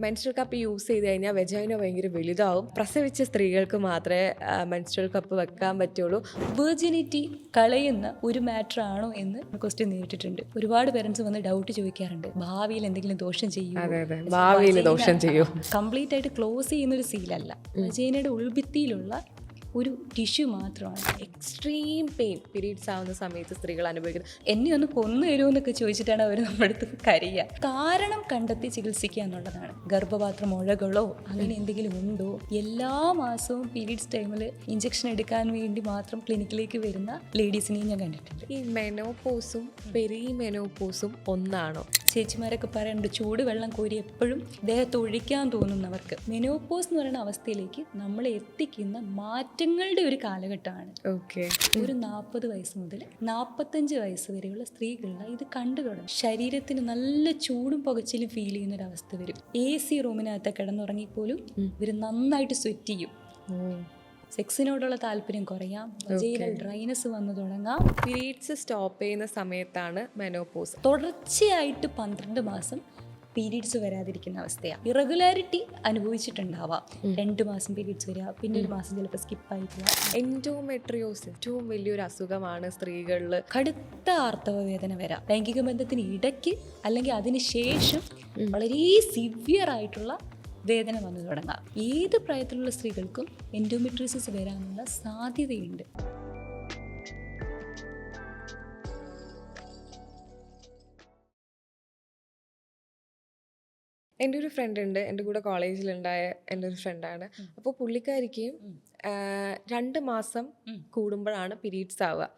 Menstrual cup use ചെയ്ത് കഴിഞ്ഞാൽ vagina ഭയങ്കര വലുതാവും. പ്രസവിച്ച സ്ത്രീകൾക്ക് മാത്രമേ മെൻസ്ട്രൽ കപ്പ് വെക്കാൻ പറ്റുള്ളൂ. വെർജിനിറ്റി കളയുന്ന ഒരു മാറ്റർ ആണോ എന്ന് ക്വസ്റ്റ്യൻ നേരിട്ടിട്ടുണ്ട്. ഒരുപാട് പേരൻസ് വന്ന് ഡൗട്ട് ചോദിക്കാറുണ്ട്, ഭാവിയിൽ എന്തെങ്കിലും ദോഷം ചെയ്യും, ഭാവിയിൽ ദോഷം ചെയ്യും. കംപ്ലീറ്റ് ആയിട്ട് ക്ലോസ് ചെയ്യുന്ന ഒരു സീലല്ല, വെജൈനയുടെ ഉൾഭിത്തിയിലുള്ള ഒരു ടിഷ്യൂ മാത്രമാണ്. എക്സ്ട്രീം പെയിൻ പീരീഡ്സ് ആവുന്ന സമയത്ത് സ്ത്രീകൾ അനുഭവിക്കുന്നത്. എന്നെ ഒന്ന് കൊന്നു തരുമെന്നൊക്കെ ചോദിച്ചിട്ടാണ് അവർ നമ്മുടെ അടുത്ത് കരയുക. കാരണം കണ്ടെത്തി ചികിത്സിക്കുക എന്നുള്ളതാണ്. ഗർഭപാത്ര മുഴകളോ അങ്ങനെ എന്തെങ്കിലും ഉണ്ടോ? എല്ലാ മാസവും പീരീഡ്സ് ടൈമിൽ ഇഞ്ചക്ഷൻ എടുക്കാൻ വേണ്ടി മാത്രം ക്ലിനിക്കിലേക്ക് വരുന്ന ലേഡീസിനെയും ഞാൻ കണ്ടിട്ടുണ്ട്. ഈ മെനോപോസും പെരിമെനോപോസും ഒന്നാണോ? ചേച്ചിമാരൊക്കെ പറയാറുണ്ട്, ചൂടുവെള്ളം കോരി എപ്പോഴും ദേഹത്ത് ഒഴിക്കാൻ തോന്നുന്നവർക്ക്. മെനോപോസ് എന്ന് പറയുന്ന അവസ്ഥയിലേക്ക് നമ്മളെ എത്തിക്കുന്ന മാറ്റങ്ങളുടെ ഒരു കാലഘട്ടമാണ്. ഒരു 40 വയസ്സ് മുതൽ 45 വയസ്സ് വരെയുള്ള സ്ത്രീകളിൽ ഇത് കണ്ടു തുടങ്ങും. ശരീരത്തിന് നല്ല ചൂടും പുകച്ചിലും ഫീൽ ചെയ്യുന്ന ഒരു അവസ്ഥ വരും. AC റൂമിനകത്ത് കിടന്നുറങ്ങിപ്പോലും ഇവർ നന്നായിട്ട് സ്വെറ്റ് ചെയ്യും. സെക്സിനോടുള്ള താല്പര്യം കുറയാം, വജൈനൽ ഡ്രൈനസ് വന്നു തുടങ്ങാം. പീരീഡ്സ് സ്റ്റോപ്പ് ചെയ്യുന്ന സമയത്താണ് മെനോപോസ്. തുടർച്ചയായിട്ട് 12 മാസം പീരീഡ്സ് വരാതിരിക്കുന്ന അവസ്ഥയാണ്. ഇറഗുലാരിറ്റി അനുഭവിച്ചിട്ടുണ്ടാവാം. 2 മാസം പീരീഡ്സ് വരിക, പിന്നെ ഒരു മാസം ചിലപ്പോൾ സ്കിപ്പായി പോവാം. എൻഡോമെട്രിയോസിസ് ഏറ്റവും വലിയൊരു അസുഖമാണ് സ്ത്രീകളിൽ. കടുത്ത ആർത്തവ വേദന വരാം. ലൈംഗിക ബന്ധത്തിന് ഇടയ്ക്ക് അല്ലെങ്കിൽ അതിന് ശേഷം വളരെ സിവിയർ ആയിട്ടുള്ള വേദന വന്നു തുടങ്ങാം. ഏത് പ്രായത്തിലുള്ള സ്ത്രീകൾക്കും എൻഡോമെട്രിയോസിസ് വരാനുള്ള സാധ്യതയുണ്ട്. എൻ്റെ ഒരു ഫ്രണ്ട് ഉണ്ട്, എൻ്റെ കൂടെ കോളേജിലുണ്ടായ എൻ്റെ ഒരു ഫ്രണ്ടാണ്. അപ്പോൾ പുള്ളിക്കാരിക്ക് 2 മാസം കൂടുമ്പോഴാണ് പീരീഡ്സ് ആവുക.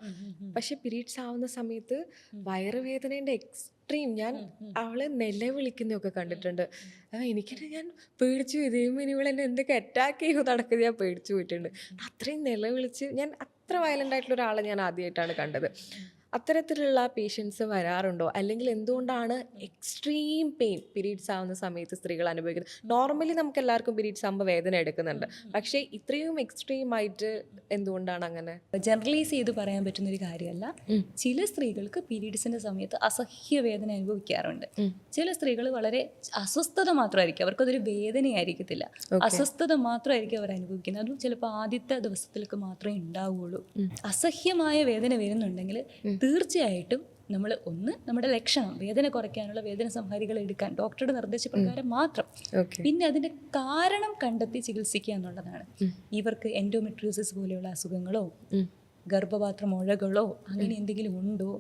പക്ഷെ പീരീഡ്സ് ആവുന്ന സമയത്ത് വയറുവേദനേൻ്റെ എക്സ്ട്രീം, ഞാൻ അവളെ നിലവിളിക്കുന്നതൊക്കെ കണ്ടിട്ടുണ്ട്. എനിക്കിട്ട് ഞാൻ പേടിച്ചു പോയി. ദൈവം ഇനിവളെന്നെ എന്തൊക്കെ അറ്റാക്ക് ചെയ്യുമോ നടക്കുന്നത് ഞാൻ പേടിച്ചു പോയിട്ടുണ്ട്. അത്രയും നിലവിളിച്ച്, ഞാൻ അത്ര വയലൻ്റ് ആയിട്ടുള്ള ഒരാളെ ഞാൻ ആദ്യമായിട്ടാണ് കണ്ടത്. അത്തരത്തിലുള്ള പേഷ്യൻസ് വരാറുണ്ടോ? അല്ലെങ്കിൽ എന്തുകൊണ്ടാണ് എക്സ്ട്രീം പെയിൻ പീരീഡ്സ് ആവുന്ന സമയത്ത് സ്ത്രീകൾ അനുഭവിക്കുന്നത്? നോർമലി നമുക്ക് എല്ലാവർക്കും പീരീഡ്സ് ആകുമ്പോൾ വേദന എടുക്കുന്നുണ്ട്, പക്ഷേ ഇത്രയും എക്സ്ട്രീം ആയിട്ട് എന്തുകൊണ്ടാണ് അങ്ങനെ? ജനറലൈസ് ചെയ്ത് പറയാൻ പറ്റുന്നൊരു കാര്യമല്ല. ചില സ്ത്രീകൾക്ക് പീരീഡ്സിന്റെ സമയത്ത് അസഹ്യ വേദന അനുഭവിക്കാറുണ്ട്. ചില സ്ത്രീകൾ വളരെ അസ്വസ്ഥത മാത്രമായിരിക്കും, അവർക്കതൊരു വേദനയായിരിക്കത്തില്ല, അസ്വസ്ഥത മാത്രമായിരിക്കും അവർ അനുഭവിക്കുന്നത്. അതും ചിലപ്പോൾ ആദ്യത്തെ ദിവസത്തിലൊക്കെ മാത്രമേ ഉണ്ടാവുകയുള്ളൂ. അസഹ്യമായ വേദന വരുന്നുണ്ടെങ്കിൽ തീർച്ചയായിട്ടും നമ്മൾ നമ്മുടെ ലക്ഷണം വേദന കുറയ്ക്കാനുള്ള വേദന സംഹാരികൾ എടുക്കാൻ ഡോക്ടറുടെ നിർദ്ദേശപ്രകാരം മാത്രം. പിന്നെ അതിന്റെ കാരണം കണ്ടെത്തി ചികിത്സിക്കുക എന്നുള്ളതാണ്. ഇവർക്ക് എൻഡോമെട്രിയോസിസ് പോലെയുള്ള അസുഖങ്ങളോ ഗർഭപാത്ര മുഴകളോ അങ്ങനെ എന്തെങ്കിലും ഉണ്ടോ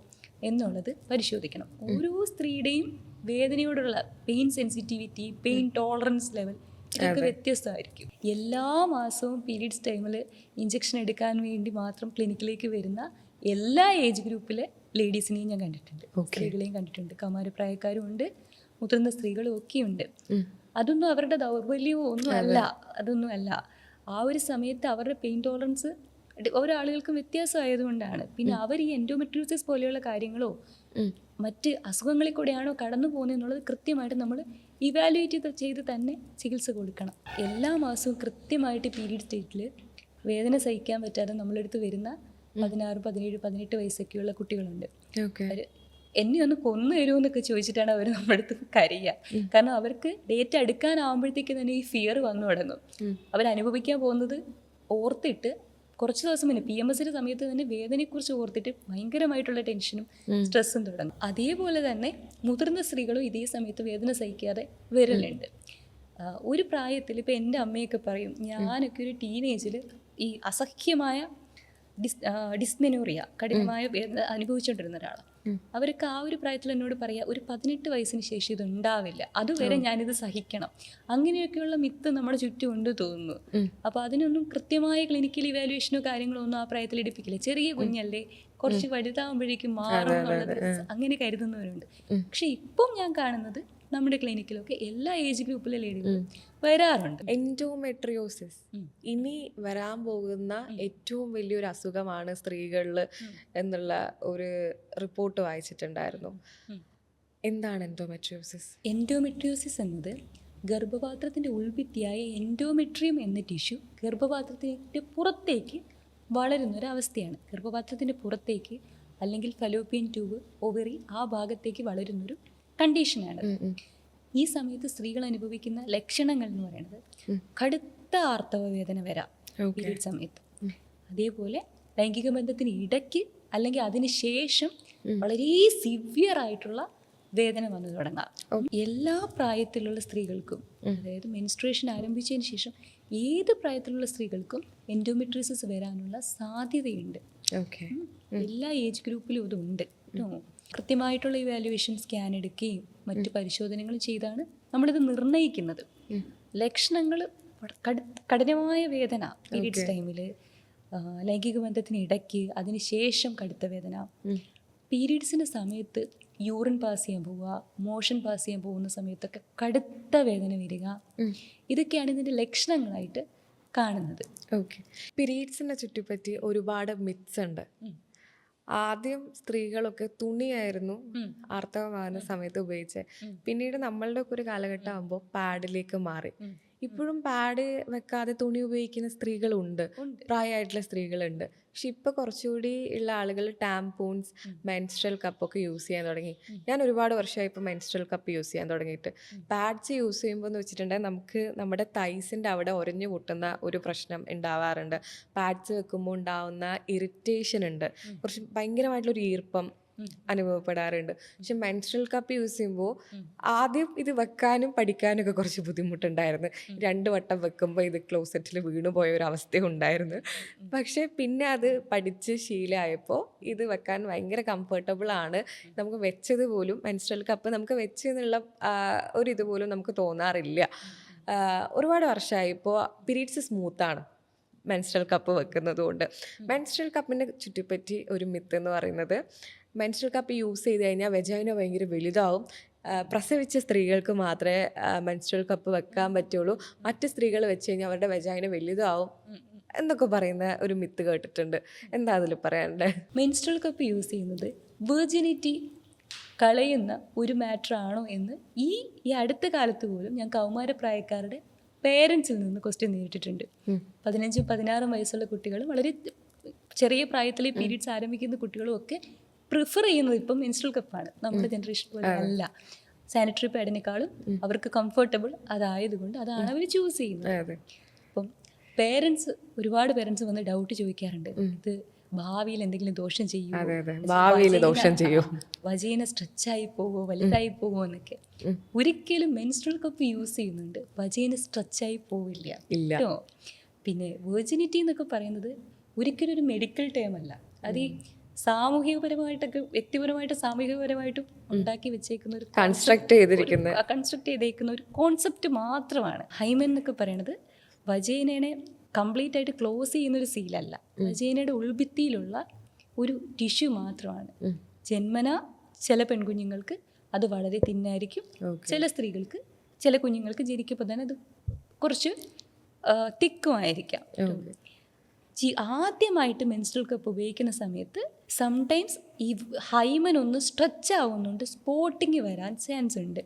എന്നുള്ളത് പരിശോധിക്കണം. ഓരോ സ്ത്രീയുടെയും വേദനയോടുള്ള pain sensitivity, pain tolerance level ഇതൊക്കെ വ്യത്യസ്തമായിരിക്കും. എല്ലാ മാസവും പീരീഡ്സ് ടൈമിൽ ഇഞ്ചക്ഷൻ എടുക്കാൻ വേണ്ടി മാത്രം ക്ലിനിക്കിലേക്ക് വരുന്ന എല്ലാ ഏജ് ഗ്രൂപ്പിലെ ലേഡീസിനെയും ഞാൻ കണ്ടിട്ടുണ്ട്, സ്ത്രീകളെയും കണ്ടിട്ടുണ്ട്. കൗമാരപ്രായക്കാരും ഉണ്ട്, മുതിർന്ന സ്ത്രീകളും ഒക്കെ ഉണ്ട്. അതൊന്നും അവരുടെ ദൗർബല്യമോ അതൊന്നും അല്ല. ആ ഒരു സമയത്ത് അവരുടെ പെയിൻ ടോളറൻസ് ഓരോ ആളുകൾക്കും വ്യത്യാസമായതുകൊണ്ടാണ്. പിന്നെ അവർ ഈ എൻഡോമെട്രിയോസിസ് പോലെയുള്ള കാര്യങ്ങളോ മറ്റ് അസുഖങ്ങളിൽ കൂടെയാണോ കടന്നു പോകുന്നത് എന്നുള്ളത് കൃത്യമായിട്ട് നമ്മൾ ഇവാലുവേറ്റ് ചെയ്ത് തന്നെ ചികിത്സ കൊടുക്കണം. എല്ലാ മാസവും കൃത്യമായിട്ട് പീരീഡ് സ്റ്റേറ്റിൽ വേദന സഹിക്കാൻ പറ്റാതെ നമ്മളെടുത്ത് വരുന്ന 16, 17, 18 വയസ്സൊക്കെയുള്ള കുട്ടികളുണ്ട്. എന്നെ ഒന്ന് കൊന്നു തരുമെന്നൊക്കെ ചോദിച്ചിട്ടാണ് അവർ നമ്മുടെ അടുത്ത് കരയുക. കാരണം അവർക്ക് ഡേറ്റ് അടുക്കാനാവുമ്പോഴത്തേക്ക് തന്നെ ഈ ഫിയർ വന്നു തുടങ്ങും. അവരനുഭവിക്കാൻ പോകുന്നത് ഓർത്തിട്ട് കുറച്ച് ദിവസം മുന്നേ PMS സമയത്ത് തന്നെ വേദനയെക്കുറിച്ച് ഓർത്തിട്ട് ഭയങ്കരമായിട്ടുള്ള ടെൻഷനും സ്ട്രെസ്സും തുടങ്ങും. അതേപോലെ തന്നെ മുതിർന്ന സ്ത്രീകളും ഇതേ സമയത്ത് വേദന സഹിക്കാതെ വരലുണ്ട്. ഒരു പ്രായത്തിൽ ഇപ്പം എൻ്റെ അമ്മയൊക്കെ പറയും, ഞാനൊക്കെ ഒരു ടീനേജിൽ ഈ അസഹ്യമായ ഡിസ്മെനോറിയ കഠിനമായ വേദന അനുഭവിച്ചുകൊണ്ടിരുന്ന ഒരാളാണ്. അവർക്ക് ആ ഒരു പ്രായത്തിൽ എന്നോട് പറയാം, ഒരു 18 വയസ്സിന് ശേഷം ഇത് ഉണ്ടാവില്ല, അതുവരെ ഞാനിത് സഹിക്കണം. അങ്ങനെയൊക്കെയുള്ള മിത്ത് നമ്മുടെ ചുറ്റും ഉണ്ട് തോന്നുന്നു. അപ്പോൾ അതിനൊന്നും കൃത്യമായ ക്ലിനിക്കൽ ഇവാലുവേഷനോ കാര്യങ്ങളോ ഒന്നും ആ പ്രായത്തിൽ എടുപ്പിക്കില്ല. ചെറിയ കുഞ്ഞല്ലേ, കുറച്ച് വലുതാകുമ്പോഴേക്കും മാറും എന്നുള്ളത് അങ്ങനെ കരുതുന്നവരുണ്ട്. പക്ഷെ ഇപ്പം ഞാൻ കാണുന്നത് നമ്മുടെ ക്ലിനിക്കിലൊക്കെ എല്ലാ ഏജ് ഗ്രൂപ്പിലെ ലേഡികളും വരാറുണ്ട്. എൻഡോമെട്രിയോസിസ് ഇനി വരാൻ പോകുന്ന ഏറ്റവും വലിയൊരു അസുഖമാണ് സ്ത്രീകളിൽ എന്നുള്ള ഒരു റിപ്പോർട്ട് വായിച്ചിട്ടുണ്ടായിരുന്നു. എന്താണ് എൻഡോമെട്രിയോസിസ്? എൻഡോമെട്രിയോസിസ് എന്നത് ഗർഭപാത്രത്തിൻ്റെ ഉൾഭിത്തിയായ എൻഡോമെട്രിയം എന്ന ടിഷ്യൂ ഗർഭപാത്രത്തിൻ്റെ പുറത്തേക്ക് വളരുന്നൊരവസ്ഥയാണ്. ഗർഭപാത്രത്തിൻ്റെ പുറത്തേക്ക് അല്ലെങ്കിൽ ഫലോപ്പിയൻ ട്യൂബ്, ഒവറി ആ ഭാഗത്തേക്ക് വളരുന്നൊരു കണ്ടീഷനാണ്. ഈ സമയത്ത് സ്ത്രീകൾ അനുഭവിക്കുന്ന ലക്ഷണങ്ങൾ എന്ന് പറയുന്നത് കടുത്ത ആർത്തവ വേദന വരാം പീരീഡ് സമയത്ത്. അതേപോലെ ലൈംഗിക ബന്ധത്തിന് ഇടയ്ക്ക് അല്ലെങ്കിൽ അതിന് ശേഷം വളരെ സിവിയർ ആയിട്ടുള്ള വേദന വന്നു തുടങ്ങാം. എല്ലാ പ്രായത്തിലുള്ള സ്ത്രീകൾക്കും, അതായത് മെൻസ്ട്രേഷൻ ആരംഭിച്ചതിന് ശേഷം ഏത് പ്രായത്തിലുള്ള സ്ത്രീകൾക്കും എൻഡോമെട്രിയോസിസ് വരാനുള്ള സാധ്യതയുണ്ട്. എല്ലാ ഏജ് ഗ്രൂപ്പിലും ഇതുണ്ട്. കൃത്യമായിട്ടുള്ള ഇവാലുവേഷൻ സ്കാൻ എടുക്കുകയും മറ്റു പരിശോധനകളും ചെയ്താണ് നമ്മളിത് നിർണ്ണയിക്കുന്നത്. ലക്ഷണങ്ങൾ കഠിനമായ വേദന പീരീഡ്സ് ടൈമിൽ, ലൈംഗിക ബന്ധത്തിന് ഇടയ്ക്ക്, അതിന് ശേഷം കടുത്ത വേദന, പീരീഡ്സിൻ്റെ സമയത്ത് യൂറിൻ പാസ് ചെയ്യാൻ പോവുക, മോഷൻ പാസ് ചെയ്യാൻ പോകുന്ന സമയത്തൊക്കെ കടുത്ത വേദന വരിക, ഇതൊക്കെയാണ് ഇതിൻ്റെ ലക്ഷണങ്ങളായിട്ട് കാണുന്നത്. പീരീഡ്സിനെ ചുറ്റിപ്പറ്റി ഒരുപാട് മിത്സ് ഉണ്ട്. ആദ്യം സ്ത്രീകളൊക്കെ തുണിയായിരുന്നു ആർത്തവമാകുന്ന സമയത്ത് ഉപയോഗിച്ചത്. പിന്നീട് നമ്മളുടെ ഒക്കെ ഒരു കാലഘട്ടം ആകുമ്പോൾ പാഡിലേക്ക് മാറി. ഇപ്പോഴും പാഡ് വെക്കാതെ തുണി ഉപയോഗിക്കുന്ന സ്ത്രീകളുണ്ട്, പ്രായമായിട്ടുള്ള സ്ത്രീകളുണ്ട്. പക്ഷെ ഇപ്പൊ കുറച്ചുകൂടി ഉള്ള ആളുകൾ ടാംപൂൺസ്, മെൻസ്ട്രൽ കപ്പൊക്കെ യൂസ് ചെയ്യാൻ തുടങ്ങി. ഞാൻ ഒരുപാട് വർഷമായി ഇപ്പോൾ മെൻസ്ട്രൽ കപ്പ് യൂസ് ചെയ്യാൻ തുടങ്ങിയിട്ട്. പാഡ്സ് യൂസ് ചെയ്യുമ്പോൾ എന്ന് വെച്ചിട്ടുണ്ടെങ്കിൽ നമുക്ക് നമ്മുടെ തൈസിൻ്റെ അവിടെ ഉരഞ്ഞു പൊട്ടുന്ന ഒരു പ്രശ്നം ഉണ്ടാവാറുണ്ട്. പാഡ്സ് വെക്കുമ്പോൾ ഉണ്ടാവുന്ന ഇറിറ്റേഷൻ ഉണ്ട്, കുറച്ച് ഭയങ്കരമായിട്ടുള്ളൊരു ഈർപ്പം അനുഭവപ്പെടാറുണ്ട്. പക്ഷെ മെൻസ്ട്രൽ കപ്പ് യൂസ് ചെയ്യുമ്പോൾ ആദ്യം ഇത് വെക്കാനും പഠിക്കാനും ഒക്കെ കുറച്ച് ബുദ്ധിമുട്ടുണ്ടായിരുന്നു. 2 വട്ടം വെക്കുമ്പോൾ ഇത് ക്ലോസറ്റിൽ വീണു പോയ ഒരു അവസ്ഥ ഉണ്ടായിരുന്നു. പക്ഷെ പിന്നെ അത് പഠിച്ച് ശീലമായപ്പോൾ ഇത് വെക്കാൻ ഭയങ്കര കംഫർട്ടബിൾ ആണ്. നമുക്ക് വെച്ചത് പോലും മെൻസ്ട്രൽ കപ്പ് നമുക്ക് വെച്ചെന്നുള്ള ഒരു ഇതുപോലും നമുക്ക് തോന്നാറില്ല. ഒരുപാട് വർഷമായി ഇപ്പോൾ പീരീഡ്സ് സ്മൂത്താണ് മെൻസ്ട്രൽ കപ്പ് വെക്കുന്നത് കൊണ്ട്. മെൻസ്ട്രൽ കപ്പിനെ ചുറ്റിപ്പറ്റി ഒരു മിത്ത് എന്ന് പറയുന്നത്, മെൻസ്ട്രൽ കപ്പ് യൂസ് ചെയ്ത് കഴിഞ്ഞാൽ വെജൈന ഭയങ്കര വലുതാവും, പ്രസവിച്ച സ്ത്രീകൾക്ക് മാത്രമേ മെൻസ്ട്രൽ കപ്പ് വെക്കാൻ പറ്റുള്ളൂ, മറ്റ് സ്ത്രീകൾ വെച്ച് കഴിഞ്ഞാൽ അവരുടെ വെജൈന വലുതാവും എന്നൊക്കെ പറയുന്ന ഒരു മിത്ത് കേട്ടിട്ടുണ്ട്. എന്താ അതിൽ പറയാനുള്ളത്? മെൻസ്ട്രൽ കപ്പ് യൂസ് ചെയ്യുന്നത് വെർജിനിറ്റി കളയുന്ന ഒരു മാറ്റർ ആണോ എന്ന് ഈ അടുത്ത കാലത്ത് പോലും ഞാൻ കൗമാരപ്രായക്കാരുടെ പേരൻസിൽ നിന്ന് ക്വസ്റ്റ്യൻ നേരിട്ടിട്ടുണ്ട്. 15-16 വയസ്സുള്ള കുട്ടികളും വളരെ ചെറിയ പ്രായത്തിൽ പീരീഡ്സ് ആരംഭിക്കുന്ന കുട്ടികളും ഒക്കെ പ്രിഫർ ചെയ്യുന്നത് ഇപ്പം മെൻസ്ട്രൽ കപ്പാണ്. നമ്മുടെ ജനറേഷൻ പോലെ അല്ല. സാനിറ്ററി പാഡിനേക്കാളും അവർക്ക് കംഫർട്ടബിൾ അതായതുകൊണ്ട് അതാണ് അവർ ചൂസ് ചെയ്യുന്നത്. അപ്പം ഒരുപാട് പേരൻസ് വന്ന് ഡൗട്ട് ചോദിക്കാറുണ്ട്, ഇത് ഭാവിയിൽ എന്തെങ്കിലും ദോഷം ചെയ്യുമോ, വജീന സ്ട്രെച്ചായി പോവോ, വലുതായി പോവോ എന്നൊക്കെ. ഒരിക്കലും മെൻസ്ട്രൽ കപ്പ് യൂസ് ചെയ്യുന്നുണ്ട് വജീന സ്ട്രെച്ചായി പോവില്ല കേട്ടോ. പിന്നെ വെർജിനിറ്റി എന്നൊക്കെ പറയുന്നത് ഒരിക്കലും ഒരു മെഡിക്കൽ ടേം അല്ല. അത് ഈ സാമൂഹികപരമായിട്ടൊക്കെ വ്യക്തിപരമായിട്ടും സാമൂഹികപരമായിട്ടും ഉണ്ടാക്കി വെച്ചേക്കുന്ന ഒരു കൺസ്ട്രക്ട് ചെയ്തേക്കുന്ന ഒരു കോൺസെപ്റ്റ് മാത്രമാണ്. ഹൈമൻ എന്നൊക്കെ പറയുന്നത് വജൈനയെ കംപ്ലീറ്റ് ആയിട്ട് ക്ലോസ് ചെയ്യുന്നൊരു സീലല്ല, വജൈനയുടെ ഉൾഭിത്തിയിലുള്ള ഒരു ടിഷ്യൂ മാത്രമാണ്. ജന്മന ചില പെൺകുഞ്ഞുങ്ങൾക്ക് അത് വളരെ തിന്നായിരിക്കും, ചില സ്ത്രീകൾക്ക്, ചില കുഞ്ഞുങ്ങൾക്ക് ജനിക്കുമ്പോൾ തന്നെ അത് കുറച്ച് തിക്കുമായിരിക്കാം. ആദ്യമായിട്ട് മെൻസ്ട്രൽ കപ്പ് ഉപയോഗിക്കുന്ന സമയത്ത് സംടൈംസ് ഈ ഹൈമൻ ഒന്ന് സ്ട്രെച്ച് ആവുന്നുണ്ട്, സ്പോട്ടിങ് വരാൻ ചാൻസ് ഉണ്ട്.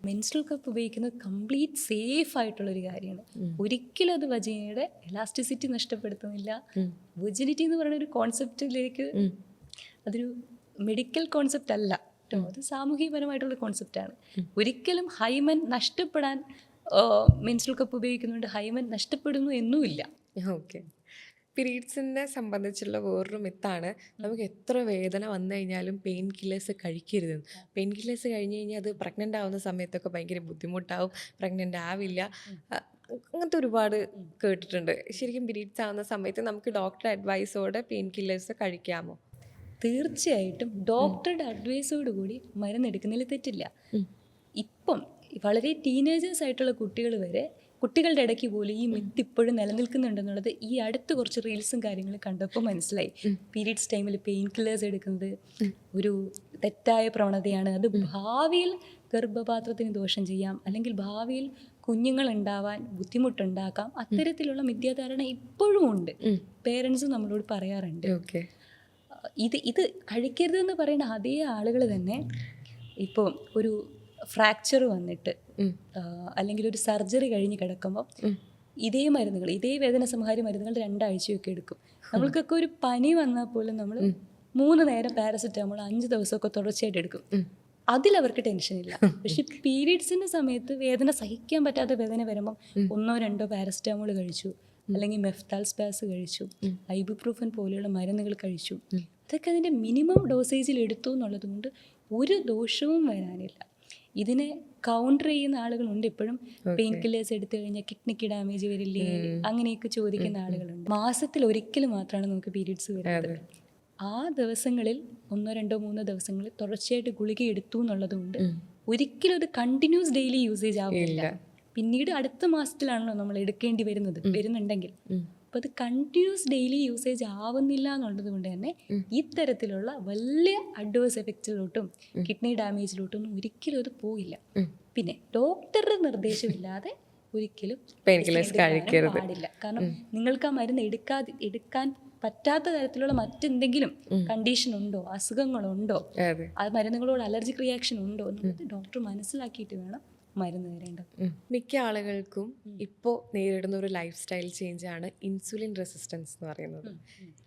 മെൻസ്ട്രൽ കപ്പ് ഉപയോഗിക്കുന്നത് കംപ്ലീറ്റ് സേഫ് ആയിട്ടുള്ളൊരു കാര്യമാണ്. ഒരിക്കലും അത് വജീനയുടെ എലാസ്റ്റിസിറ്റി നഷ്ടപ്പെടുത്തുന്നില്ല. വെർജിനിറ്റി എന്ന് പറയുന്ന ഒരു കോൺസെപ്റ്റിലേക്ക്, അതൊരു മെഡിക്കൽ കോൺസെപ്റ്റ് അല്ല കേട്ടോ, അത് സാമൂഹികപരമായിട്ടുള്ള കോൺസെപ്റ്റാണ്. ഒരിക്കലും ഹൈമൻ നഷ്ടപ്പെടാൻ മെൻസ്ട്രൽ കപ്പ് ഉപയോഗിക്കുന്നുണ്ട് ഹൈമൻ നഷ്ടപ്പെടുന്നു എന്നുമില്ല. പീരീഡ്സിനെ സംബന്ധിച്ചുള്ള വേറൊരു മിത്താണ്, നമുക്ക് എത്ര വേദന വന്നു കഴിഞ്ഞാലും പെയിൻ കില്ലേഴ്സ് കഴിക്കരുത്. പെയിൻ കില്ലേഴ്സ് കഴിഞ്ഞ് കഴിഞ്ഞാൽ അത് പ്രഗ്നൻ്റ് ആവുന്ന സമയത്തൊക്കെ ഭയങ്കര ബുദ്ധിമുട്ടാവും, പ്രഗ്നൻ്റ് ആവില്ല, അങ്ങനത്തെ ഒരുപാട് കേട്ടിട്ടുണ്ട്. ശരിക്കും പീരീഡ്സ് ആവുന്ന സമയത്ത് നമുക്ക് ഡോക്ടർ അഡ്വൈസോടെ പെയിൻ കില്ലേഴ്സ് കഴിക്കാമോ? തീർച്ചയായിട്ടും ഡോക്ടറുടെ അഡ്വൈസോട് കൂടി മരുന്നെടുക്കുന്നതിൽ തെറ്റില്ല. ഇപ്പം വളരെ ടീനേജേഴ്സ് ആയിട്ടുള്ള കുട്ടികൾ വരെ, കുട്ടികളുടെ ഇടയ്ക്ക് പോലും ഈ മിത്ത് ഇപ്പോഴും നിലനിൽക്കുന്നുണ്ടെന്നുള്ളത് ഈ അടുത്ത് കുറച്ച് റീൽസും കാര്യങ്ങളും കണ്ടപ്പോൾ മനസ്സിലായി. പീരീഡ്സ് ടൈമിൽ പെയിൻ കില്ലേഴ്സ് എടുക്കുന്നത് ഒരു തെറ്റായ പ്രവണതയാണ്, അത് ഭാവിയിൽ ഗർഭപാത്രത്തിന് ദോഷം ചെയ്യാം, അല്ലെങ്കിൽ ഭാവിയിൽ കുഞ്ഞുങ്ങൾ ഉണ്ടാവാൻ ബുദ്ധിമുട്ടുണ്ടാക്കാം, അത്തരത്തിലുള്ള മിഥ്യാധാരണ ഇപ്പോഴും ഉണ്ട്. പേരൻസ് നമ്മളോട് പറയാറുണ്ട്. ഇത് കഴിക്കരുതെന്ന് പറയുന്ന അതേ ആളുകൾ തന്നെ ഇപ്പോൾ ഒരു ഫ്രാക്ചർ വന്നിട്ട് അല്ലെങ്കിൽ ഒരു സർജറി കഴിഞ്ഞ് കിടക്കുമ്പോൾ ഇതേ മരുന്നുകൾ, ഇതേ വേദന സംഹാരി മരുന്നുകൾ 2 ആഴ്ചയൊക്കെ എടുക്കും. നമ്മൾക്കൊക്കെ ഒരു പനി വന്നാൽ പോലും നമ്മൾ 3 നേരം പാരസെറ്റാമോൾ 5 ദിവസമൊക്കെ തുടർച്ചയായിട്ട് എടുക്കും. അതിലവർക്ക് ടെൻഷനില്ല. പക്ഷെ പീരീഡ്സിൻ്റെ സമയത്ത് വേദന സഹിക്കാൻ പറ്റാത്ത വേദന വരുമ്പം 1-2 പാരസ്റ്റമോൾ കഴിച്ചു, അല്ലെങ്കിൽ മെഫ്താൽസ്പാസ് കഴിച്ചു, ഐബുപ്രൂഫൻ പോലെയുള്ള മരുന്നുകൾ കഴിച്ചു, അതൊക്കെ അതിൻ്റെ മിനിമം ഡോസേജിൽ എടുത്തു എന്നുള്ളത് കൊണ്ട് ഒരു ദോഷവും വരാനില്ല. ഇതിനെ കൗണ്ടർ ചെയ്യുന്ന ആളുകളുണ്ട് ഇപ്പോഴും. പെയിൻ കില്ലേഴ്സ് എടുത്തു കഴിഞ്ഞാൽ കിഡ്നിക്ക് ഡാമേജ് വരില്ലേ, അങ്ങനെയൊക്കെ ചോദിക്കുന്ന ആളുകളുണ്ട്. മാസത്തിൽ ഒരിക്കൽ മാത്രമാണ് നമുക്ക് പീരീഡ്സ് വരുന്നത്. ആ ദിവസങ്ങളിൽ 1-2-3 ദിവസങ്ങളിൽ തുടർച്ചയായിട്ട് ഗുളിക എടുത്തു എന്നുള്ളത് കൊണ്ട് ഒരിക്കലും അത് കണ്ടിന്യൂസ് ഡെയിലി യൂസേജ് ആവില്ല. പിന്നീട് അടുത്ത മാസത്തിലാണല്ലോ നമ്മൾ എടുക്കേണ്ടി വരുന്നുണ്ടെങ്കിൽ. അപ്പോൾ അത് കണ്ടിന്യൂസ് ഡെയിലി യൂസേജ് ആവുന്നില്ല എന്നുള്ളത് കൊണ്ട് തന്നെ ഇത്തരത്തിലുള്ള വലിയ അഡ്വേഴ്സ് എഫക്റ്റിലോട്ടും കിഡ്നി ഡാമേജിലോട്ടും ഒന്നും ഒരിക്കലും അത് പോയില്ല. പിന്നെ ഡോക്ടറുടെ നിർദ്ദേശമില്ലാതെ ഒരിക്കലും പാടില്ല. കാരണം നിങ്ങൾക്ക് ആ മരുന്ന് എടുക്കാൻ പറ്റാത്ത തരത്തിലുള്ള മറ്റെന്തെങ്കിലും കണ്ടീഷൻ ഉണ്ടോ, അസുഖങ്ങളുണ്ടോ, ആ മരുന്നുകളോട് അലർജിക് റിയാക്ഷൻ ഉണ്ടോ എന്നുള്ളത് ഡോക്ടർ മനസ്സിലാക്കിയിട്ട് വേണം മരുന്ന് തരേണ്ടത്. മിക്ക ആളുകൾക്കും ഇപ്പോൾ നേരിടുന്ന ഒരു ലൈഫ് സ്റ്റൈൽ ചേഞ്ചാണ് ഇൻസുലിൻ റെസിസ്റ്റൻസ് എന്ന് പറയുന്നത്.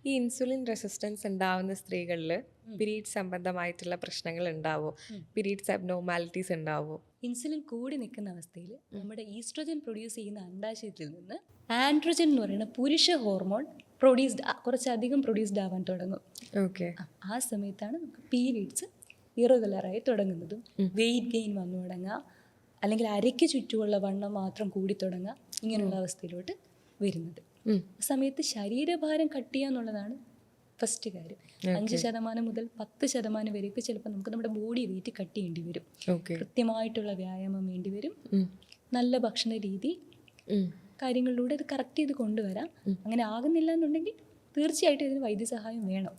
ഈ ഇൻസുലിൻ റെസിസ്റ്റൻസ് ഉണ്ടാവുന്ന സ്ത്രീകളിൽ പീരീഡ് സംബന്ധമായിട്ടുള്ള പ്രശ്നങ്ങൾ ഉണ്ടാവോ, പീരീഡ്സ് അബ്നോർമാലിറ്റീസ് ഉണ്ടാവോ? ഇൻസുലിൻ കൂടി നിൽക്കുന്ന അവസ്ഥയിൽ നമ്മുടെ ഈസ്ട്രോജൻ പ്രൊഡ്യൂസ് ചെയ്യുന്ന അണ്ടാശയത്തിൽ നിന്ന് ആൻഡ്രോജൻ എന്ന് പറയുന്ന പുരുഷ ഹോർമോൺ കുറച്ചധികം പ്രൊഡ്യൂസ്ഡ് ആവാൻ തുടങ്ങും. ഓക്കെ. ആ സമയത്താണ് നമുക്ക് പീരീഡ്സ് ഇറഗുലറായി തുടങ്ങുന്നതും വെയിറ്റ് ഗെയിൻ വന്നു തുടങ്ങുക, അല്ലെങ്കിൽ അരയ്ക്ക് ചുറ്റുമുള്ള വണ്ണം മാത്രം കൂടി തുടങ്ങുക, ഇങ്ങനെയുള്ള അവസ്ഥയിലോട്ട് വരുന്നത്. ആ സമയത്ത് ശരീരഭാരം കട്ട് ചെയ്യുക എന്നുള്ളതാണ് ഫസ്റ്റ് കാര്യം. 5% മുതൽ 10% വരെയൊക്കെ ചിലപ്പോൾ നമുക്ക് നമ്മുടെ ബോഡി വെയിറ്റ് കട്ട് ചെയ്യേണ്ടി വരും. കൃത്യമായിട്ടുള്ള വ്യായാമം വേണ്ടി വരും, നല്ല ഭക്ഷണ രീതി കാര്യങ്ങളിലൂടെ അത് കറക്റ്റ് ചെയ്ത് കൊണ്ടുവരാം. അങ്ങനെ ആകുന്നില്ല എന്നുണ്ടെങ്കിൽ തീർച്ചയായിട്ടും ഇതിന് വൈദ്യസഹായം വേണം.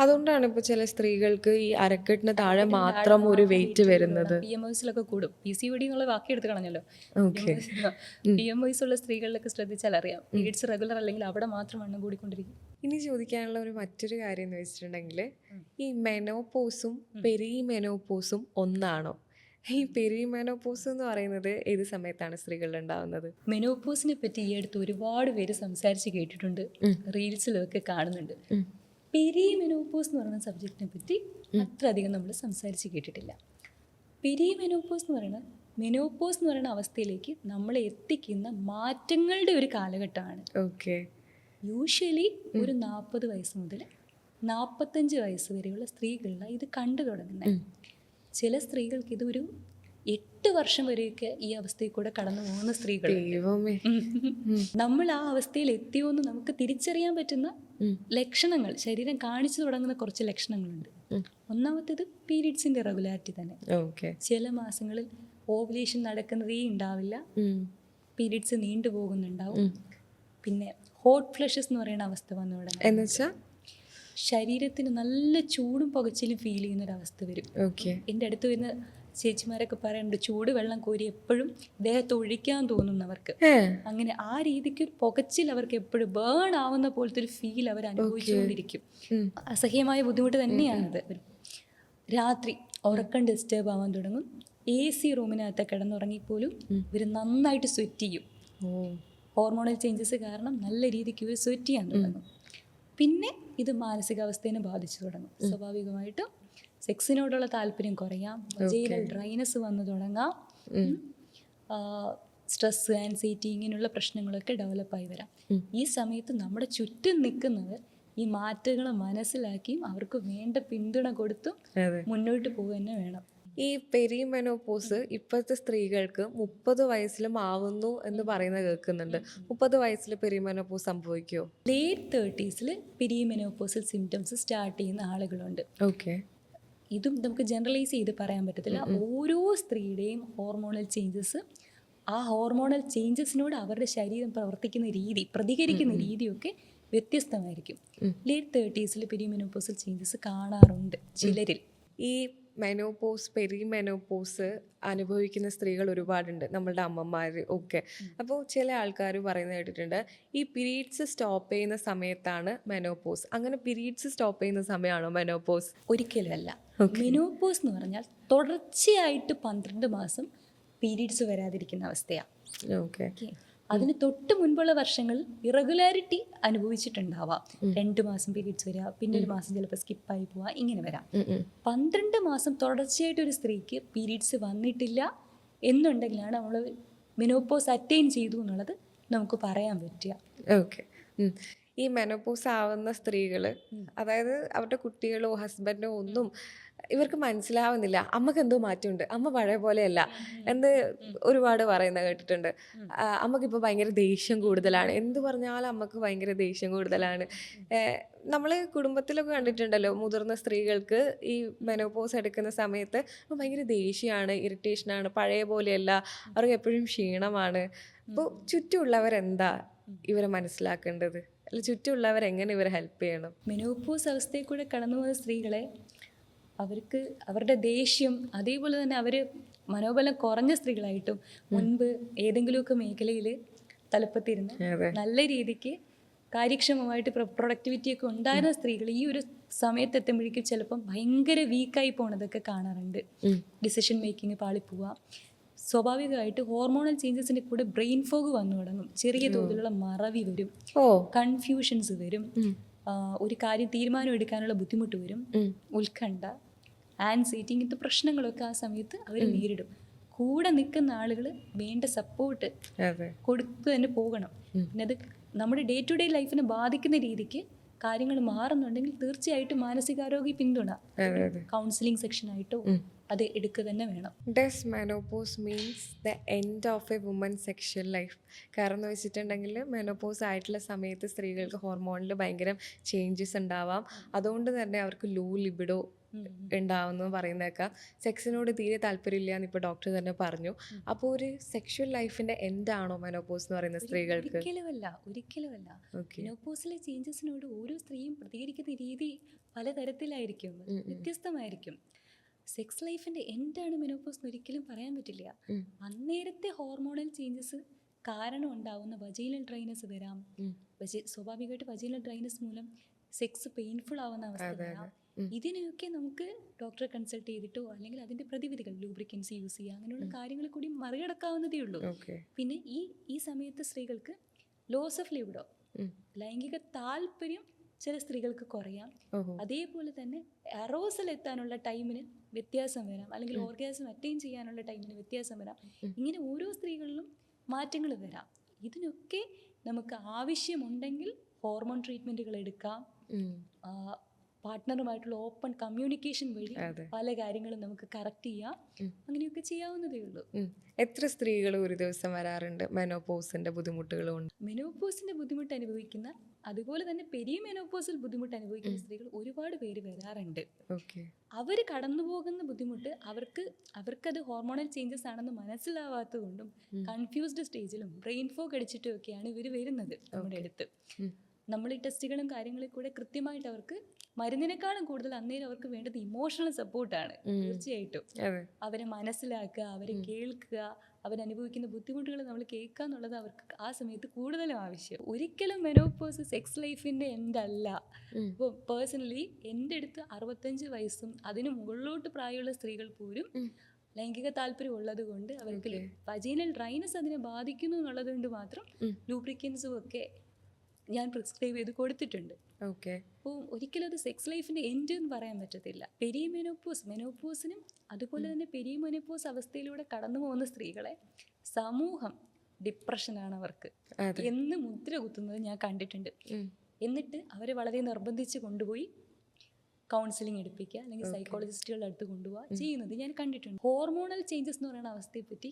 അതുകൊണ്ടാണ് ഇപ്പോൾ ചില സ്ത്രീകൾക്ക് ഈ അരക്കെട്ടിന് താഴെ മാത്രം ഒരു വെയിറ്റ് വരുന്നത്. PMOSലൊക്കെ കൂടും. PCOD എന്നുള്ള വാക്കി എടുത്ത് കളഞ്ഞല്ലോ. PMOS ഉള്ള സ്ത്രീകളിലൊക്കെ ശ്രദ്ധിച്ചാൽ അറിയാം, പീരീഡ്സ് റെഗുലർ അല്ലെങ്കിൽ അവിടെ മാത്രം വണ്ണം കൂടിക്കൊണ്ടിരിക്കും. ഇനി ചോദിക്കാനുള്ള മറ്റൊരു കാര്യം എന്ന് വെച്ചിട്ടുണ്ടെങ്കിൽ, ഈ മെനോപോസും പെരിമെനോപോസും ഒന്നാണോ? ഈ പെരിമെനോപോസ് എന്ന് പറയുന്നത് ഏത് സമയത്താണ് സ്ത്രീകളിൽ ഉണ്ടാവുന്നത്? മെനോപോസിനെ പറ്റി ഈ അടുത്ത് ഒരുപാട് പേര് സംസാരിച്ച് കേട്ടിട്ടുണ്ട്, റീൽസിലൊക്കെ കാണുന്നുണ്ട്. പെരിമെനോപോസ് എന്ന് പറയുന്ന സബ്ജക്റ്റിനെ പറ്റി അത്ര അധികം നമ്മൾ സംസാരിച്ച് കേട്ടിട്ടില്ല. പെരിമെനോപോസ് എന്ന് പറയുന്ന അവസ്ഥയിലേക്ക് നമ്മളെ എത്തിക്കുന്ന മാറ്റങ്ങളുടെ ഒരു കാലഘട്ടമാണ്. ഓക്കെ. യൂഷ്വലി ഒരു 40 വയസ്സ് മുതൽ 45 വയസ്സ് വരെയുള്ള സ്ത്രീകളിലാണ് ഇത് കണ്ടു തുടങ്ങുന്നത്. ചില സ്ത്രീകൾക്ക് ഇത് ഒരു 8 വർഷം വരെയൊക്കെ ഈ അവസ്ഥയിൽ കൂടെ കടന്നു പോകുന്ന സ്ത്രീകൾ. നമ്മൾ ആ അവസ്ഥയിൽ എത്തിയോ എന്ന് നമുക്ക് തിരിച്ചറിയാൻ പറ്റുന്ന ലക്ഷണങ്ങൾ, ശരീരം കാണിച്ചു തുടങ്ങുന്ന കുറച്ച് ലക്ഷണങ്ങളുണ്ട്. ഒന്നാമത്തേത് പീരീഡ്സിന്റെ റെഗുലാരിറ്റി തന്നെ. ചില മാസങ്ങളിൽ ഓവുലേഷൻ നടക്കുന്നതേ ഉണ്ടാവില്ല, പീരീഡ്സ് നീണ്ടു പോകുന്നുണ്ടാവും. പിന്നെ ഹോട്ട് ഫ്ലഷസ് എന്ന് പറയുന്ന അവസ്ഥ വന്നു തുടങ്ങും. ശരീരത്തിന് നല്ല ചൂടും പുകച്ചിലും ഫീൽ ചെയ്യുന്നൊരവസ്ഥ വരും. എൻ്റെ അടുത്ത് വരുന്ന ചേച്ചിമാരൊക്കെ പറയുന്നുണ്ട്, ചൂട് വെള്ളം കോരി എപ്പോഴും ദേഹത്ത് ഒഴിക്കാൻ തോന്നുന്നവർക്ക്. അങ്ങനെ ആ രീതിക്ക് ഒരു പുകച്ചിൽ അവർക്ക് എപ്പോഴും ബേൺ ആവുന്ന പോലത്തെ ഒരു ഫീൽ അവർ അനുഭവിച്ചുകൊണ്ടിരിക്കും. അസഹ്യമായ ബുദ്ധിമുട്ട് തന്നെയാണത്. രാത്രി ഉറക്കം ഡിസ്റ്റർബ് ആവാൻ തുടങ്ങും. AC റൂമിനകത്ത് കിടന്നുറങ്ങിപ്പോലും ഇവർ നന്നായിട്ട് സ്വെറ്റ് ചെയ്യും. ഹോർമോണൽ ചേഞ്ചസ് കാരണം നല്ല രീതിക്ക് ഇവർ സ്വെറ്റ് ചെയ്യാൻ തുടങ്ങും. പിന്നെ ഇത് മാനസികാവസ്ഥയെ ബാധിച്ചു തുടങ്ങും. സ്വാഭാവികമായിട്ടും സെക്സിനോടുള്ള താല്പര്യം കുറയാം, വജൈനൽ ഡ്രൈനസ് വന്നു തുടങ്ങാം, സ്ട്രെസ്, ആൻസൈറ്റി ഇങ്ങനെയുള്ള പ്രശ്നങ്ങളൊക്കെ ഡെവലപ്പായി വരാം. ഈ സമയത്ത് നമ്മുടെ ചുറ്റും നിൽക്കുന്നവർ ഈ മാറ്റങ്ങൾ മനസ്സിലാക്കിയും അവർക്ക് വേണ്ട പിന്തുണ കൊടുത്തും മുന്നോട്ട് പോകുക തന്നെ വേണം. ഈ പെരിമെനോപോസ് ഇപ്പോഴത്തെ സ്ത്രീകൾക്ക് 30 വയസ്സിലും ആവുന്നു എന്ന് പറയുന്നത് കേൾക്കുന്നുണ്ട്. 30 വയസ്സിൽ പെരിമെനോപോസ് സംഭവിക്കുമോ? Late 30s perimenopausal symptoms start ചെയ്യുന്ന ആളുകളുണ്ട്. ഇതും നമുക്ക് ജനറലൈസ് ചെയ്ത് പറയാൻ പറ്റത്തില്ല. ഓരോ സ്ത്രീയുടെയും ഹോർമോണൽ ചേഞ്ചസ്, ആ ഹോർമോണൽ ചേഞ്ചസിനോട് അവരുടെ ശരീരം പ്രവർത്തിക്കുന്ന രീതി, പ്രതികരിക്കുന്ന രീതിയൊക്കെ വ്യത്യസ്തമായിരിക്കും. ലേറ്റ് 30s പെരിമെനോപോസൽ ചേഞ്ചസ് കാണാറുണ്ട് ചിലരിൽ. ഈ മെനോപോസ്, പെരിമെനോപോസ് അനുഭവിക്കുന്ന സ്ത്രീകൾ ഒരുപാടുണ്ട്, നമ്മളുടെ അമ്മമാർ ഒക്കെ. അപ്പോൾ ചില ആൾക്കാർ പറയുന്നത് കേട്ടിട്ടുണ്ട്, ഈ പീരീഡ്സ് സ്റ്റോപ്പ് ചെയ്യുന്ന സമയത്താണ് മെനോപോസ്. അങ്ങനെ പീരീഡ്സ് സ്റ്റോപ്പ് ചെയ്യുന്ന സമയമാണോ മെനോപോസ്? ഒരിക്കലുമല്ല. മെനോപോസ് എന്ന് പറഞ്ഞാൽ തുടർച്ചയായിട്ട് 12 മാസം പീരീഡ്സ് വരാതിരിക്കുന്ന അവസ്ഥയാണ്. അതിന് തൊട്ട് മുൻപുള്ള വർഷങ്ങളിൽ ഇറഗുലാരിറ്റി അനുഭവിച്ചിട്ടുണ്ടാവാം. 2 മാസം പീരീഡ്സ് വരിക, പിന്നെ ഒരു മാസം ചിലപ്പോൾ സ്കിപ്പായി പോവുക, ഇങ്ങനെ വരാം. 12 മാസം തുടർച്ചയായിട്ട് ഒരു സ്ത്രീക്ക് പീരീഡ്സ് വന്നിട്ടില്ല എന്നുണ്ടെങ്കിലാണ് നമ്മൾ മെനോപോസ് അറ്റൈൻ ചെയ്തു എന്നുള്ളത് നമുക്ക് പറയാൻ പറ്റുക. ഓക്കെ. ഈ മെനോപോസ് ആവുന്ന സ്ത്രീകൾ, അതായത് അവരുടെ കുട്ടികളോ ഹസ്ബൻഡോ ഒന്നും ഇവർക്ക് മനസ്സിലാവുന്നില്ല, അമ്മക്ക് എന്തോ മാറ്റമുണ്ട്, അമ്മ പഴയ പോലെയല്ല എന്ന് ഒരുപാട് പറയുന്നത് കേട്ടിട്ടുണ്ട്. അമ്മക്കിപ്പോൾ ഭയങ്കര ദേഷ്യം കൂടുതലാണ്, എന്ത് പറഞ്ഞാലും അമ്മക്ക് ഭയങ്കര ദേഷ്യം കൂടുതലാണ്. നമ്മൾ കുടുംബത്തിലൊക്കെ കണ്ടിട്ടുണ്ടല്ലോ, മുതിർന്ന സ്ത്രീകൾക്ക് ഈ മെനോപോസ് എടുക്കുന്ന സമയത്ത് ഭയങ്കര ദേഷ്യമാണ്, ഇറിറ്റേഷനാണ്, പഴയ പോലെയല്ല, അവർക്ക് എപ്പോഴും ക്ഷീണമാണ്. അപ്പോൾ ചുറ്റുമുള്ളവരെന്താ ഇവരെ മനസ്സിലാക്കേണ്ടത്, അല്ല ചുറ്റുമുള്ളവർ എങ്ങനെ ഇവരെ ഹെൽപ്പ് ചെയ്യണം? മെനോപോസ് അവസ്ഥയിൽ കൂടെ കടന്നു പോകുന്ന സ്ത്രീകളെ അവർക്ക് അവരുടെ ദേഷ്യം, അതേപോലെ തന്നെ അവർ മനോബലം കുറഞ്ഞ സ്ത്രീകളായിട്ടും മുൻപ് ഏതെങ്കിലുമൊക്കെ മേഖലയിൽ തലപ്പത്തിരുന്ന് നല്ല രീതിക്ക് കാര്യക്ഷമമായിട്ട് പ്രൊഡക്ടിവിറ്റിയൊക്കെ ഉണ്ടായിരുന്ന സ്ത്രീകൾ ഈ ഒരു സമയത്ത് എത്തുമ്പോഴേക്കും ചിലപ്പം ഭയങ്കര വീക്കായി പോണതൊക്കെ കാണാറുണ്ട്. ഡിസിഷൻ മേക്കിങ് പാളിപ്പോവുക, സ്വാഭാവികമായിട്ട് ഹോർമോണൽ ചേഞ്ചസിൻ്റെ കൂടെ ബ്രെയിൻ ഫോഗ് വന്നു തുടങ്ങും, ചെറിയ തോതിലുള്ള മറവി വരും, കൺഫ്യൂഷൻസ് വരും, ഒരു കാര്യം തീരുമാനം എടുക്കാനുള്ള ബുദ്ധിമുട്ട് വരും, ഉത്കണ്ഠ, ആൻസൈറ്റി, ഇങ്ങനത്തെ പ്രശ്നങ്ങളൊക്കെ ആ സമയത്ത് അവർ നേരിടും. കൂടെ നിൽക്കുന്ന ആളുകൾ വേണ്ട സപ്പോർട്ട് കൊടുത്തു തന്നെ പോകണം. പിന്നെ അത് നമ്മുടെ ഡേ ടു ഡേ ലൈഫിനെ ബാധിക്കുന്ന രീതിക്ക് കാര്യങ്ങൾ മാറുന്നുണ്ടെങ്കിൽ തീർച്ചയായിട്ടും മാനസികാരോഗ്യ പിന്തുണ കൗൺസിലിംഗ് സെക്ഷനായിട്ടോ അത് എടുക്കുക തന്നെ വേണം. Does menopause means the end of a woman sexual life? കാരണം എന്ന് വെച്ചിട്ടുണ്ടെങ്കിൽ മെനോപോസ് ആയിട്ടുള്ള സമയത്ത് സ്ത്രീകൾക്ക് ഹോർമോണിൽ ഭയങ്കര ചേഞ്ചസ് ഉണ്ടാവാം, അതുകൊണ്ട് തന്നെ അവർക്ക് ലോ ലിബിഡോ ഉണ്ടാവുമെന്ന് പറയുന്നേക്കാം, സെക്സിനോട് തീരെ താല്പര്യമില്ല എന്ന് ഇപ്പോൾ ഡോക്ടർ തന്നെ പറഞ്ഞു. അപ്പോൾ ഒരു സെക്ഷൽ ലൈഫിന്റെ എൻഡാണോ മെനോപോസ് എന്ന് പറയുന്ന സ്ത്രീകൾക്ക്? ഒരിക്കലുമല്ല. മെനോപോസിലെ ചേഞ്ചസിനോട് ഓരോ സ്ത്രീയും പ്രതികരിക്കുന്ന രീതി പലതരത്തിലായിരിക്കും, വ്യത്യസ്തമായിരിക്കും. സെക്സ് ലൈഫിന്റെ എൻഡാണ് മെനോപോസ് എന്ന് ഒരിക്കലും പറയാൻ പറ്റില്ല. അന്നേരത്തെ ഹോർമോണൽ ചേഞ്ചസ് കാരണം ഉണ്ടാവുന്ന വജൈനൽ ഡ്രൈനസ് വരാം. സ്വാഭാവികമായിട്ട് വജൈനൽ ഡ്രൈനസ് മൂലം സെക്സ് പെയിൻഫുൾ ആവുന്ന അവസ്ഥ വരാം. ഇതിനെയൊക്കെ നമുക്ക് ഡോക്ടറെ കൺസൾട്ട് ചെയ്തിട്ടോ അല്ലെങ്കിൽ അതിന്റെ പ്രതിവിധികൾ, ലൂബ്രിക്കൻസ് യൂസ് ചെയ്യുക, അങ്ങനെയുള്ള കാര്യങ്ങൾ കൂടി മറികടക്കാവുന്നതേ ഉള്ളൂ. പിന്നെ ഈ സമയത്ത് സ്ത്രീകൾക്ക് ലോസ് ഓഫ് ലിബിഡോ, ലൈംഗിക താല്പര്യം ചില സ്ത്രീകൾക്ക് കുറയാം. അതേപോലെ തന്നെ അറോസൽ എത്താനുള്ള ടൈമിന് വ്യത്യാസം വരാം, അല്ലെങ്കിൽ ഓർഗാസം അറ്റൈൻ ചെയ്യാനുള്ള ടൈമിന് വ്യത്യാസം വരാം. ഇങ്ങനെ ഓരോ സ്ത്രീകളിലും മാറ്റങ്ങൾ വരാം. ഇതിനൊക്കെ നമുക്ക് ആവശ്യമുണ്ടെങ്കിൽ ഹോർമോൺ ട്രീറ്റ്മെൻറ്റുകൾ എടുക്കാം. പാർട്ട്ണറുമായിട്ടുള്ള ഓപ്പൺ കമ്മ്യൂണിക്കേഷൻ വഴി പല കാര്യങ്ങളും നമുക്ക് കറക്റ്റ് ചെയ്യാം. അങ്ങനെയൊക്കെ ചെയ്യാവുന്നതേ ഉള്ളൂ. എത്ര സ്ത്രീകൾ ഒരു ദിവസം വരാറുണ്ട് മെനോപോസിന്റെ ബുദ്ധിമുട്ടുകളുണ്ട്? മെനോപോസിന്റെ ബുദ്ധിമുട്ട് അനുഭവിക്കുന്ന, അതുപോലെ തന്നെ പെരിയ മെനോപോസിൽ ബുദ്ധിമുട്ട് അനുഭവിക്കുന്ന സ്ത്രീകൾ ഒരുപാട് പേര് വരാറുണ്ട്. അവർ കടന്നു പോകുന്ന ബുദ്ധിമുട്ട് അവർക്കത് ഹോർമോണൽ ചേഞ്ചസ് ആണെന്ന് മനസ്സിലാവാത്തത് കൊണ്ടും കൺഫ്യൂസ്ഡ് സ്റ്റേജിലും ബ്രെയിൻ ഫോഗ് അടിച്ചിട്ടും ഒക്കെയാണ് ഇവർ വരുന്നത് നമ്മുടെ അടുത്ത്. നമ്മൾ ഈ ടെസ്റ്റുകളും കാര്യങ്ങളിൽ കൂടെ കൃത്യമായിട്ട് അവർക്ക് മരുന്നിനേക്കാളും കൂടുതൽ അന്നേരം അവർക്ക് വേണ്ടത് ഇമോഷണൽ സപ്പോർട്ടാണ്. തീർച്ചയായിട്ടും അവരെ മനസ്സിലാക്കുക, അവരെ കേൾക്കുക, അവരനുഭവിക്കുന്ന ബുദ്ധിമുട്ടുകൾ നമ്മൾ കേൾക്കുക എന്നുള്ളത് അവർക്ക് ആ സമയത്ത് കൂടുതലും ആവശ്യം. ഒരിക്കലും മെനോപോസ് സെക്സ് ലൈഫിന്റെ എൻഡല്ല. ഇപ്പോൾ പേഴ്സണലി എൻ്റെ അടുത്ത് 65 വയസ്സും അതിന് മുകളിലോട്ട് പ്രായമുള്ള സ്ത്രീകൾ പോലും ലൈംഗിക താല്പര്യം ഉള്ളത് കൊണ്ട് അവർക്ക് വജൈനൽ ഡ്രൈനസ് അതിനെ ബാധിക്കുന്നു എന്നുള്ളത് കൊണ്ട് മാത്രം ലൂബ്രിക്കൻസും ഒക്കെ ഞാൻ പ്രിസ്ക്രൈബ് ചെയ്ത് കൊടുത്തിട്ടുണ്ട്. അപ്പോൾ ഒരിക്കലും അത് സെക്സ് ലൈഫിന്റെ എൻഡ് എന്ന് പറയാൻ പറ്റത്തില്ല. മെനോപോസിനും അതുപോലെ തന്നെ മെനോപോസ് അവസ്ഥയിലൂടെ കടന്നു പോകുന്ന സ്ത്രീകളെ സമൂഹം ഡിപ്രഷനാണ് അവർക്ക് എന്ന് മുദ്ര കുത്തുന്നത് ഞാൻ കണ്ടിട്ടുണ്ട്. എന്നിട്ട് അവരെ വളരെ നിർബന്ധിച്ച് കൊണ്ടുപോയി കൗൺസിലിംഗ് എടുപ്പിക്കുക, അല്ലെങ്കിൽ സൈക്കോളജിസ്റ്റുകളുടെ അടുത്ത് കൊണ്ടുപോവുക ചെയ്യുന്നത് ഞാൻ കണ്ടിട്ടുണ്ട്. ഹോർമോണൽ ചേഞ്ചസ് എന്ന് പറയുന്ന അവസ്ഥയെപ്പറ്റി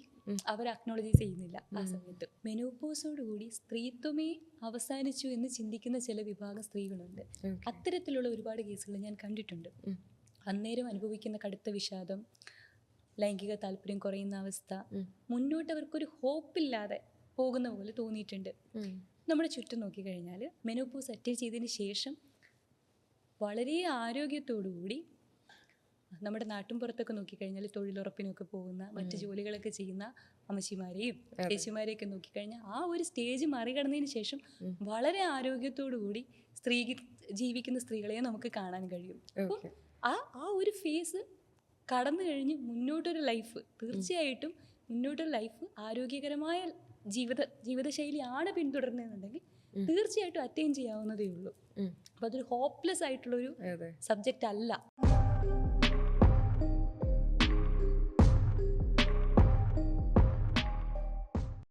അവർ അക്നോളജ് ചെയ്യുന്നില്ല ആ സമയത്ത്. മെനോപോസോടുകൂടി സ്ത്രീത്വമേ അവസാനിച്ചു എന്ന് ചിന്തിക്കുന്ന ചില വിഭാഗം സ്ത്രീകളുണ്ട്. അത്തരത്തിലുള്ള ഒരുപാട് കേസുകൾ ഞാൻ കണ്ടിട്ടുണ്ട്. അന്നേരം അനുഭവിക്കുന്ന കടുത്ത വിഷാദം, ലൈംഗിക താല്പര്യം കുറയുന്ന അവസ്ഥ, മുന്നോട്ട് അവർക്കൊരു ഹോപ്പില്ലാതെ പോകുന്ന പോലെ തോന്നിയിട്ടുണ്ട്. നമ്മുടെ ചുറ്റും നോക്കിക്കഴിഞ്ഞാൽ മെനോപോസ് അറ്റൈൻ ചെയ്തതിന് ശേഷം വളരെ ആരോഗ്യത്തോടുകൂടി നമ്മുടെ നാട്ടിൻപുറത്തൊക്കെ നോക്കിക്കഴിഞ്ഞാൽ തൊഴിലുറപ്പിനൊക്കെ പോകുന്ന, മറ്റു ജോലികളൊക്കെ ചെയ്യുന്ന അമ്മച്ചിമാരെയും ചേച്ചിമാരെയൊക്കെ നോക്കിക്കഴിഞ്ഞാൽ ആ ഒരു സ്റ്റേജ് മറികടന്നതിന് ശേഷം വളരെ ആരോഗ്യത്തോടുകൂടി ജീവിക്കുന്ന സ്ത്രീകളെ നമുക്ക് കാണാൻ കഴിയും. അപ്പോൾ ആ ഒരു ഫേസ് കടന്നു കഴിഞ്ഞ് മുന്നോട്ടൊരു ലൈഫ്, തീർച്ചയായിട്ടും മുന്നോട്ടൊരു ലൈഫ് ആരോഗ്യകരമായ ജീവിതശൈലിയാണ് പിന്തുടരുന്നതെന്നുണ്ടെങ്കിൽ തീർച്ചയായിട്ടും അറ്റൈൻ ചെയ്യാവുന്നതേ ഉള്ളൂ. അപ്പോൾ അതൊരു ഹോപ്പ്ലെസ് ആയിട്ടുള്ളൊരു സബ്ജക്റ്റ് അല്ല.